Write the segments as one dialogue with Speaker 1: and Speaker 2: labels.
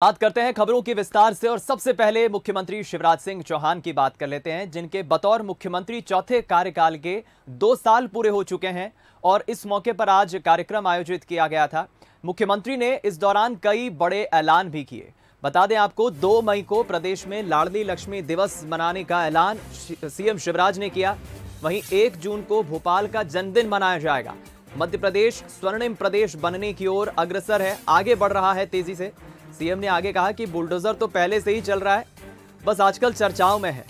Speaker 1: बात करते हैं खबरों की विस्तार से और सबसे पहले मुख्यमंत्री शिवराज सिंह चौहान की बात कर लेते हैं, जिनके बतौर मुख्यमंत्री चौथे कार्यकाल के 2 साल पूरे हो चुके हैं और इस मौके पर आज कार्यक्रम आयोजित किया गया था। मुख्यमंत्री ने इस दौरान कई बड़े ऐलान भी किए। बता दें आपको, 2 मई को प्रदेश में लाडली लक्ष्मी दिवस मनाने का ऐलान सीएम शिवराज ने किया। वहीं 1 जून को भोपाल का जन्मदिन मनाया जाएगा। मध्य प्रदेश स्वर्णिम प्रदेश बनने की ओर अग्रसर है, आगे बढ़ रहा है तेजी से। सीएम ने आगे कहा कि बुलडोजर तो पहले से ही चल रहा है, बस आजकल चर्चाओं में है।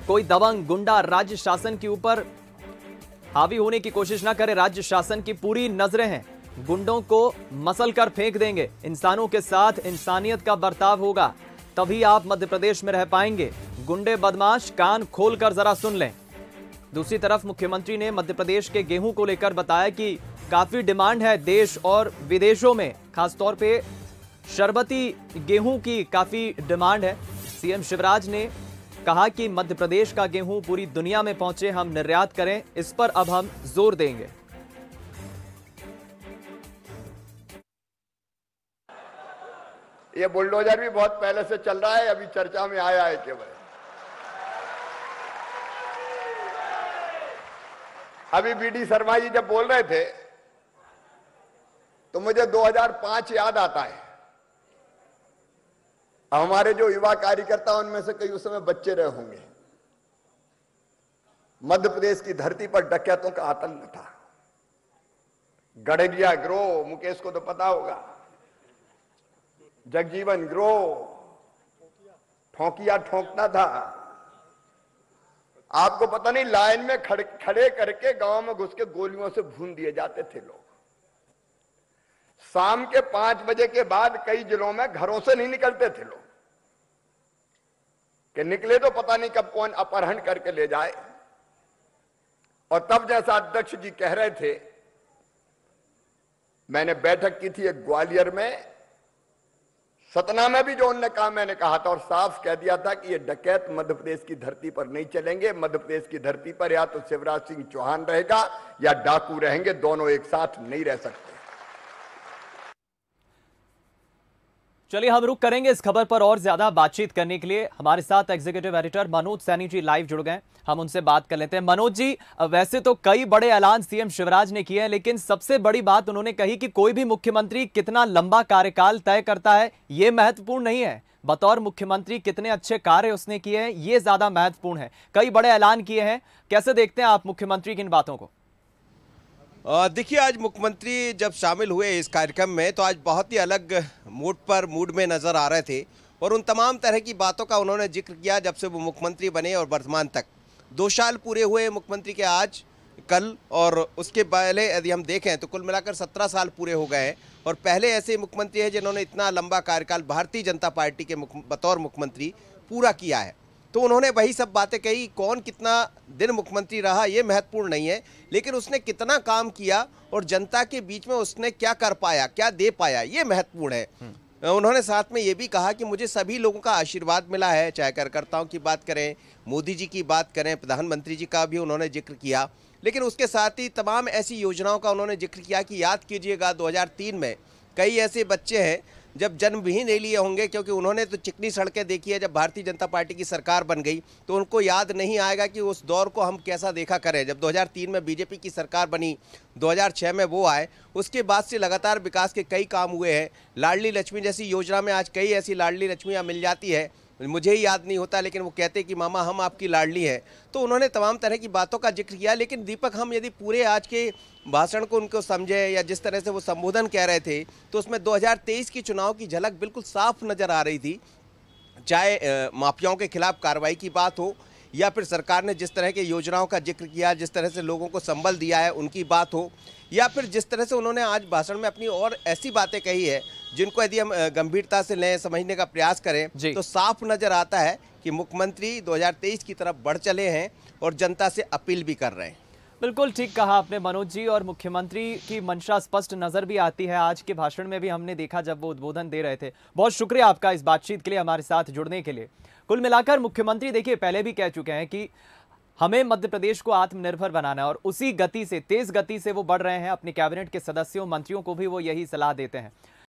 Speaker 1: कोई दबंग गुंडा राज्य शासन के ऊपर हावी होने की कोशिश ना करे। राज्य शासन की पूरी नजरें हैं, गुंडों को मसल कर फेंक देंगे। इंसानों के साथ इंसानियत का बर्ताव होगा, तभी आप मध्य प्रदेश में रह पाएंगे। गुंडे बदमाश कान खोलकर जरा सुन लें। दूसरी तरफ मुख्यमंत्री ने मध्य प्रदेश के गेहूं को लेकर बताया कि काफी डिमांड है देश और विदेशों में, खासतौर पे शरबती गेहूं की काफी डिमांड है। सीएम शिवराज ने कहा कि मध्य प्रदेश का गेहूं पूरी दुनिया में पहुंचे, हम निर्यात करें, इस पर अब हम जोर देंगे।
Speaker 2: ये बुलडोजर भी बहुत पहले से चल रहा है, अभी चर्चा में आया है केवल। अभी बीडी शर्मा जी जब बोल रहे थे तो मुझे 2005 याद आता है। हमारे जो युवा कार्यकर्ता उनमें से कई उस समय बच्चे रहे होंगे। मध्य प्रदेश की धरती पर डकैतों का आतंक था। गड़ेरिया गिरोह, मुकेश को तो पता होगा, जगजीवन गिरोह, ठोकिया ठोकना था। आपको पता नहीं, लाइन में खड़े करके गांव में घुस के गोलियों से भून दिए जाते थे लोग। शाम के 5 बजे के बाद कई जिलों में घरों से नहीं निकलते थे लोग, कि निकले तो पता नहीं कब कौन अपहरण करके ले जाए। और तब जैसा अध्यक्ष जी कह रहे थे, मैंने बैठक की थी एक ग्वालियर में, सतना में भी जो उन्होंने कहा मैंने कहा था और साफ कह दिया था कि ये डकैत मध्य प्रदेश की धरती पर नहीं चलेंगे। मध्य प्रदेश की धरती पर या तो शिवराज सिंह चौहान रहेगा या डाकू रहेंगे, दोनों एक साथ नहीं रह सकते।
Speaker 1: चलिए हम रुक करेंगे इस खबर पर और ज्यादा बातचीत करने के लिए। हमारे साथ executive editor Manoj Saini ji live जुड़ गए, हम उनसे बात कर लेते हैं। मनोज जी, वैसे तो कई बड़े ऐलान सीएम शिवराज ने किए हैं, लेकिन सबसे बड़ी बात उन्होंने कही कि कोई भी मुख्यमंत्री कितना लंबा कार्यकाल तय करता है ये महत्वपूर्ण नहीं है, बतौर मुख्यमंत्री कितने अच्छे कार्य उसने किए हैं ये ज्यादा महत्वपूर्ण है। कई बड़े ऐलान किए हैं, कैसे देखते हैं आप मुख्यमंत्री की इन बातों को?
Speaker 3: देखिए, आज मुख्यमंत्री जब शामिल हुए इस कार्यक्रम में तो आज बहुत ही अलग मूड में नज़र आ रहे थे और उन तमाम तरह की बातों का उन्होंने जिक्र किया जब से वो मुख्यमंत्री बने और वर्तमान तक 2 साल पूरे हुए मुख्यमंत्री के आज, कल, और उसके पहले यदि हम देखें तो कुल मिलाकर 17 साल पूरे हो गए हैं। और पहले ऐसे मुख्यमंत्री हैं जिन्होंने इतना लंबा कार्यकाल भारतीय जनता पार्टी के बतौर मुख्यमंत्री पूरा किया है। तो उन्होंने वही सब बातें कही, कौन कितना दिन मुख्यमंत्री रहा ये महत्वपूर्ण नहीं है, लेकिन उसने कितना काम किया और जनता के बीच में उसने क्या कर पाया, क्या दे पाया, ये महत्वपूर्ण है। उन्होंने साथ में ये भी कहा कि मुझे सभी लोगों का आशीर्वाद मिला है, चाहे कार्यकर्ताओं की बात करें, मोदी जी की बात करें, प्रधानमंत्री जी का भी उन्होंने जिक्र किया, लेकिन उसके साथ ही तमाम ऐसी योजनाओं का उन्होंने जिक्र किया कि याद कीजिएगा 2003 में कई ऐसे बच्चे हैं जब जन्म भी नहीं लिए होंगे, क्योंकि उन्होंने तो चिकनी सड़कें देखी है। जब भारतीय जनता पार्टी की सरकार बन गई तो उनको याद नहीं आएगा कि उस दौर को हम कैसा देखा करें। जब 2003 में बीजेपी की सरकार बनी, 2006 में वो आए, उसके बाद से लगातार विकास के कई काम हुए हैं। लाडली लक्ष्मी जैसी योजना में आज कई ऐसी लाडली लक्ष्मियाँ मिल जाती है, मुझे ही याद नहीं होता, लेकिन वो कहते कि मामा हम आपकी लाडली हैं। तो उन्होंने तमाम तरह की बातों का जिक्र किया। लेकिन दीपक, हम यदि पूरे आज के भाषण को उनको समझे या जिस तरह से वो संबोधन कह रहे थे, तो उसमें 2023 की चुनाव की झलक बिल्कुल साफ नज़र आ रही थी। चाहे माफियाओं के खिलाफ कार्रवाई की बात हो या फिर सरकार ने जिस तरह के योजनाओं का जिक्र किया, जिस तरह से लोगों को संबल दिया है उनकी बात हो, या फिर जिस तरह से उन्होंने आज भाषण में अपनी और ऐसी बातें कही है जिनको यदि हम गंभीरता से लें, समझने का प्रयास करें तो साफ नजर आता है कि मुख्यमंत्री 2023 की तरफ बढ़ चले हैं और जनता से अपील भी कर रहे हैं।
Speaker 1: बिल्कुल ठीक कहा आपने मनोज जी, और मुख्यमंत्री की मंशा स्पष्ट नजर भी आती है। आज के भाषण में भी हमने देखा जब वो उद्बोधन दे रहे थे। बहुत शुक्रिया आपका इस बातचीत के लिए, हमारे साथ जुड़ने के लिए। कुल मिलाकर मुख्यमंत्री देखिए पहले भी कह चुके हैं कि हमें मध्य प्रदेश को आत्मनिर्भर बनाना है और उसी गति से, तेज गति से वो बढ़ रहे हैं। अपने कैबिनेट के सदस्यों, मंत्रियों को भी वो यही सलाह देते हैं।